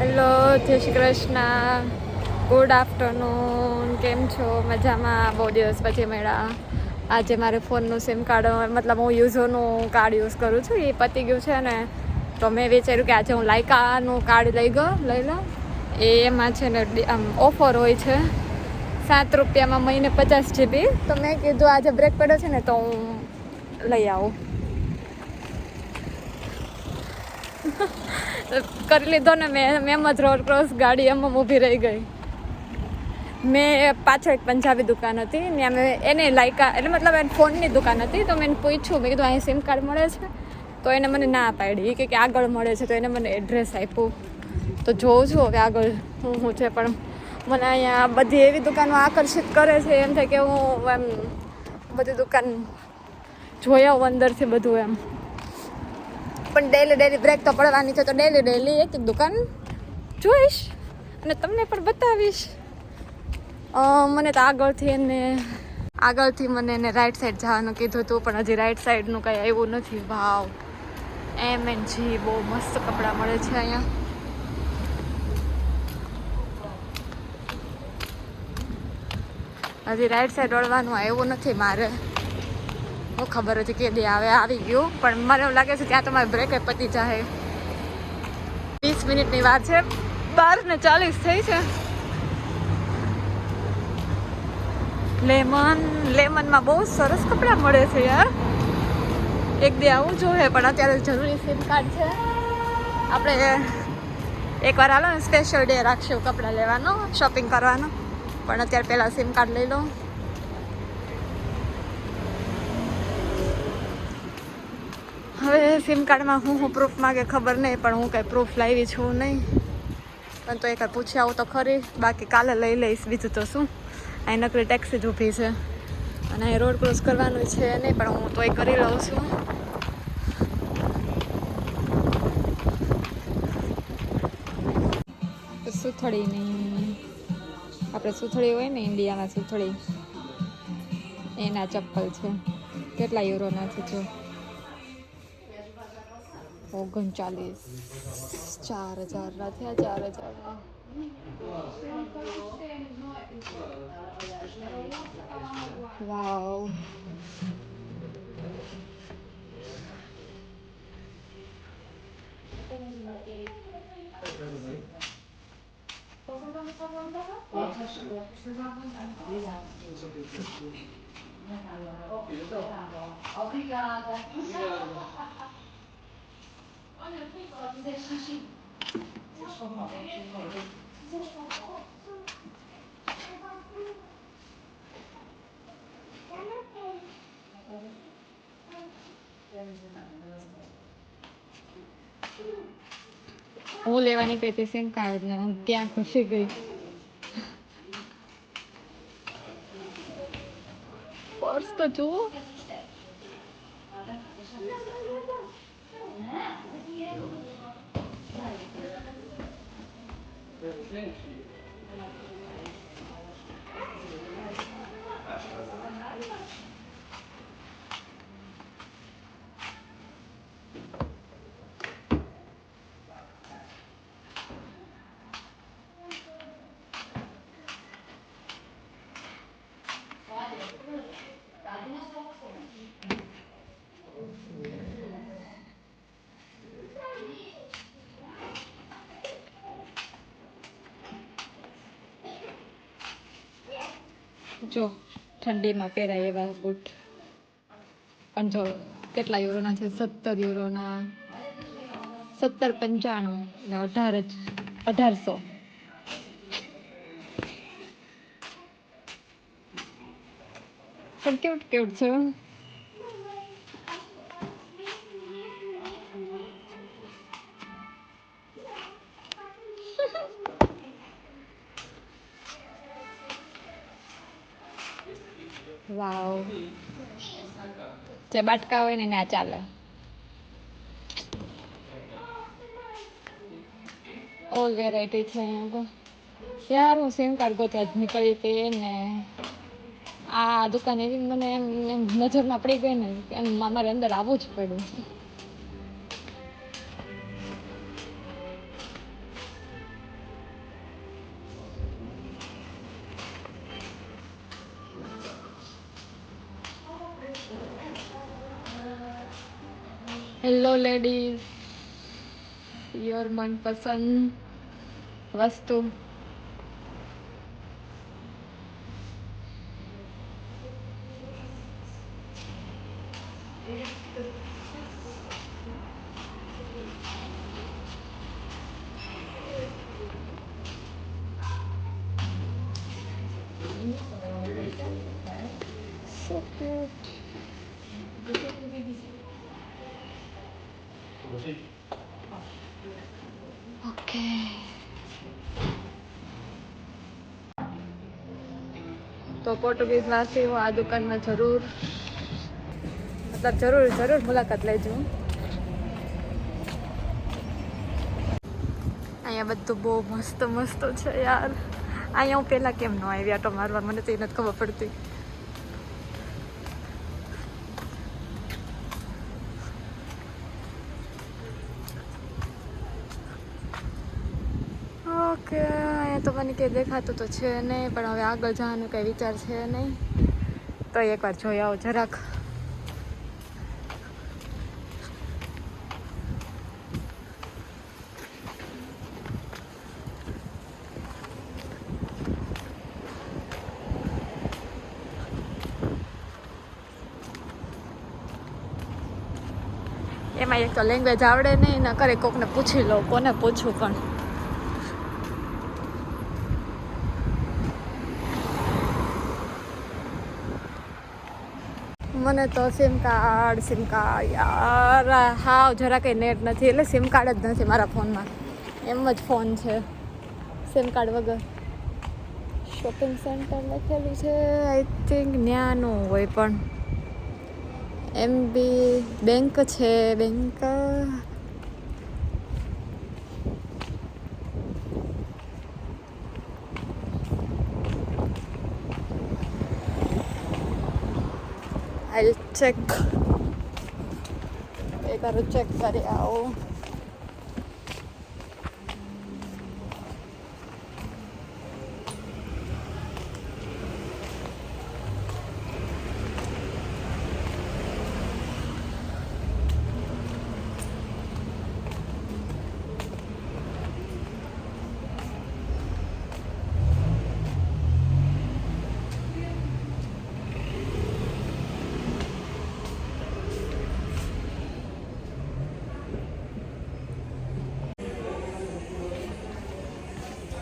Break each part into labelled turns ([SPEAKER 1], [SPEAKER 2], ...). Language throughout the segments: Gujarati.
[SPEAKER 1] હેલો, જય શ્રી કૃષ્ણ, ગુડ આફ્ટરનૂન. કેમ છો? મજામાં? બહુ દિવસ પછી મળ્યા. આજે મારે ફોનનું સિમ કાર્ડ મતલબ હું યુઝોનું કાર્ડ યુઝ કરું છું, એ પતી ગયું છે ને, તો મેં વિચાર્યું કે આજે હું લાયકાનું કાર્ડ લઈ લઉં. એમાં છે ને આમ ઓફર હોય છે, 7 રૂપિયામાં મહિને 50 GB. તો મેં કીધું આજે બ્રેક પડ્યો છે ને તો હું લઈ આવું. કરી લીધો ને મેં એમ જ રોડ ક્રોસ ગાડી એમ ઊભી રહી ગઈ. મેં પાછળ એક પંજાબી દુકાન હતી ને અમે એને લાયકા એટલે મતલબ એને ફોનની દુકાન હતી, તો મેં એને પૂછ્યું, મેં કીધું અહીં સિમ કાર્ડ મળે છે? તો એને મને ના પાડી, કે આગળ મળે છે. તો એને મને એડ્રેસ આપ્યું. તો જોઉં છું હવે આગળ શું છે, પણ મને અહીંયા બધી એવી દુકાનો આકર્ષિત કરે છે, એમ થાય કે હું એમ બધી દુકાન જોઈ આવું અંદરથી બધું એમ. પણ ડેલી બ્રેક તો પડવાની છે, તો ડેલી એક દુકાન જોઈશ અને તમને પણ બતાવીશ. મને તો આગળથી મને એને રાઈટ સાઈડ જવાનું કીધું હતું, પણ હજી રાઈટ સાઈડનું કંઈ આવ્યું નથી. ભાવ MNG બહુ મસ્ત કપડાં મળે છે અહીંયા. હજી રાઈટ સાઈડ વળવાનું આવ્યું નથી મારે. હું ખબર હતી કે આવી ગયું, પણ મને એવું લાગે છે ત્યાં તમારે બ્રેક પતી જાય. 20 મિનિટની વાર છે, 12:40 થઈ છે. લેમનમાં બહુ સરસ કપડાં મળે છે યાર. એક દી આવું જોઈએ, પણ અત્યારે જરૂરી સિમ કાર્ડ છે. આપણે એકવાર હાલો ને સ્પેશિયલ ડે રાખશું કપડાં લેવાનો, શોપિંગ કરવાનો, પણ અત્યારે પહેલાં સિમ કાર્ડ લઈ લો. હવે સિમ કાર્ડમાં હું પ્રૂફ માગે ખબર નહીં, પણ હું કંઈ પ્રૂફ લાવી છું નહીં. પણ તો એકવાર પૂછી આવું તો ખરી, બાકી કાલે લઈ લઈશ. બીજું તો શું, અહીં નકરી ટેક્સી જ ઊભી છે અને અહીં રોડ ક્રોસ કરવાનું છે નહીં, પણ હું તોય કરી લઉં છું. સુથડી નહીં, આપણે સુથડી હોય ને ઇન્ડિયામાં સુથડી, એના ચપ્પલ છે. કેટલા યુરોના છે જો? 39, 4,000 ના થયા. 4,000 વાવ. હું લેવાની કહેતી સિમ કાર્ડ ને ત્યાં ઘૂસી ગઈ. પર્સ તો જુઓ. જો ઠંડીમાં પહેરાય એવા બૂટ. પણ જો કેટલા યુરોના છે? 17 યુરોના. 17,95 ને 1800. પણ કેવું છે? વાવ. જે બાટકા હોય ને ના ચાલે. ઓલ વેરાયટી છે અહીંયા તો. યાર હું સિમ કાર્ડ ગોતવા જ નીકળી હતી ને આ દુકાન એવી મને એમ નજરમાં પડી ગઈ ને એમ મારે અંદર આવવું જ પડ્યું. હેલો લેડીઝ, યોર મનપસંદ વસ્તુ. So cute. Okay. તો પોર્ટુગીઝ વાસીઓ આ દુકાનમાં જરૂર મુલાકાત લેજો. અહીંયા બધું બહુ મસ્ત છે યાર. અહીંયા હું પહેલાં કેમ ન આવી આટો મારવા, મને તો એ નથી ખબર પડતી. ઓકે, અહીંયા તો મને કંઈ દેખાતું તો છે નહીં, પણ હવે આગળ જવાનો કંઈ વિચાર છે નહીં. તો એકવાર જોઈ આવો જરાક. એમાં એક તો લેંગ્વેજ આવડે નહીં, ન કરે કોકને પૂછી લો, કોને પૂછવું પણ. મને તો સિમ કાર્ડ યાર હાવ જરા કંઈ નેટ નથી, એટલે સિમ કાર્ડ જ નથી મારા ફોનમાં. એમ જ ફોન છે સિમ કાર્ડ વગર. શોપિંગ સેન્ટર લખેલું છે, આઈ થિંક ન્યાનું હોય, પણ MB બેંક છે. Bank I'll check. એકવાર ચેક કરી આવો.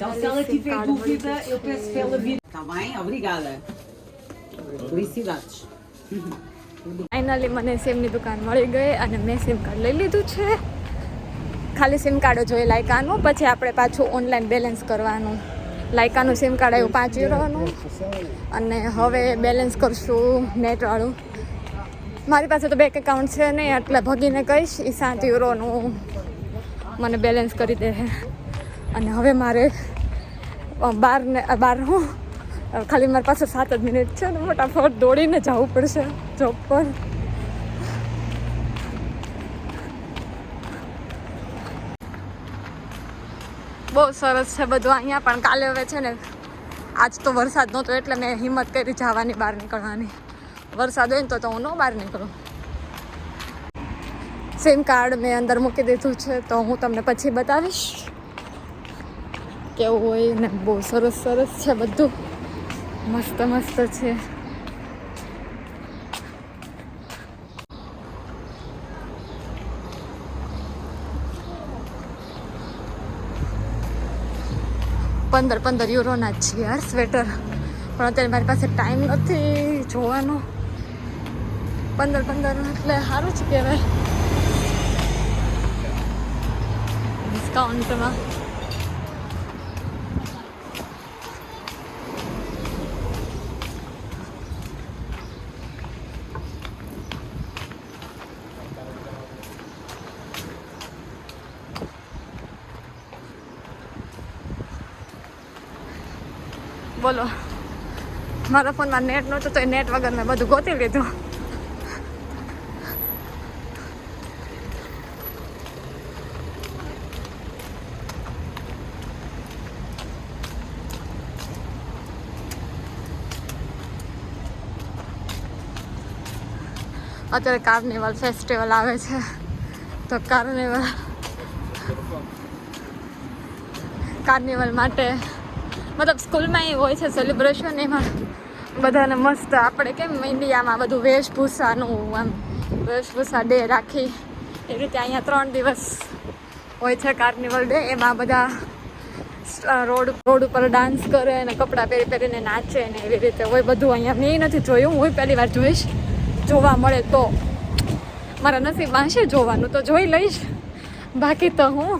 [SPEAKER 2] Então, se ela tiver dúvida, eu peço para ela vir. Está bem? Obrigada. Felicidades.
[SPEAKER 1] Finally મને સિમની દુકાન મળી ગઈ અને મેં સિમ કાર્ડ લઈ લીધું છે. ખાલી સિમ કાર્ડ જોઈએ લાયકાનું, પછી આપણે પાછું ઓનલાઈન બેલેન્સ કરવાનું. લાયકાનું સિમ કાર્ડ આવ્યું 5 યુરોનું, અને હવે બેલેન્સ કરશું નેટવાળું. મારી પાસે તો બેંક એકાઉન્ટ છે નહીં, એટલે ભગીને કહીશ એ 7 યુરોનું મને બેલેન્સ કરી દે. અને હવે મારે બાર હું ખાલી મારી પાસે 7 જ મિનિટ છે, ને ફટાફટ દોડીને જવું પડશે જોબ પર. બહુ સરસ છે બધું અહીંયા, પણ કાલે હવે છે ને, આજ તો વરસાદ નહોતો એટલે મેં હિંમત કરી જવાની, બહાર નીકળવાની. વરસાદ હોય ને તો હું ન બહાર નીકળું. સિમ કાર્ડ મેં અંદર મૂકી દીધું છે, તો હું તમને પછી બતાવીશ કેવું હોય. ને બહુ સરસ છે બધું, મસ્ત છે. $15 યુરોના જ છે યાર સ્વેટર, પણ અત્યારે મારી પાસે ટાઈમ નથી જોવાનો. 15 એટલે સારું જ કહેવાય ડિસ્કાઉન્ટમાં. બોલો, મારા ફોનમાં નેટ નહોતું, તો એ નેટ વગર મેં બધું ગોતી લીધું. અત્યારે કાર્નિવલ ફેસ્ટિવલ આવે છે, તો કાર્નિવલ માટે મતલબ સ્કૂલમાં એ હોય છે સેલિબ્રેશન, એમાં બધાને મસ્ત આપણે કેમ ઇન્ડિયામાં બધું વેશભૂષાનું આમ વેશભૂષા ડે રાખી એ રીતે અહીંયા 3 દિવસ હોય છે કાર્નિવલ ડે. એમાં બધા રોડ ઉપર ડાન્સ કરે અને કપડાં પહેરીને નાચે ને એવી રીતે હોય બધું. અહીંયા મેં નથી જોયું, હું પહેલી વાર જોઈશ, જોવા મળે તો મારા નસીબમાં છે જોવાનું તો જોઈ લઈશ, બાકી તો હું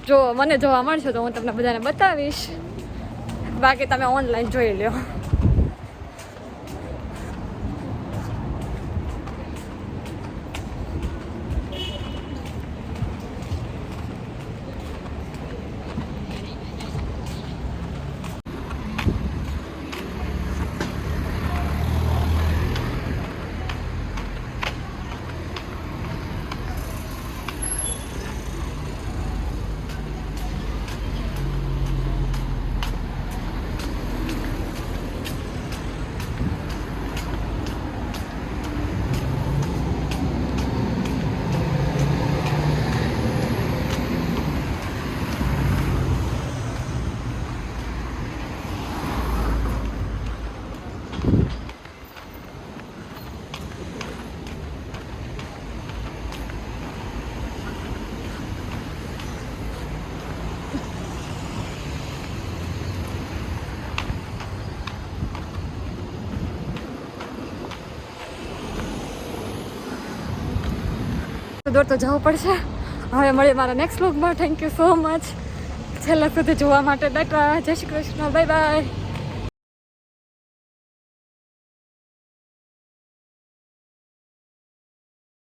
[SPEAKER 1] જો મને જોવા મળશે તો હું તમને બધાને બતાવીશ, બાકી તમે ઓનલાઈન જોઈ લો. દોડ તો જવું પડશે. હવે મળીએ મારા નેક્સ્ટ વ્લોગમાં. થેન્ક યુ સો મચ છેલ્લા સુધી જોવા માટે. ટાટા, જય શ્રી કૃષ્ણ, બાય બાય.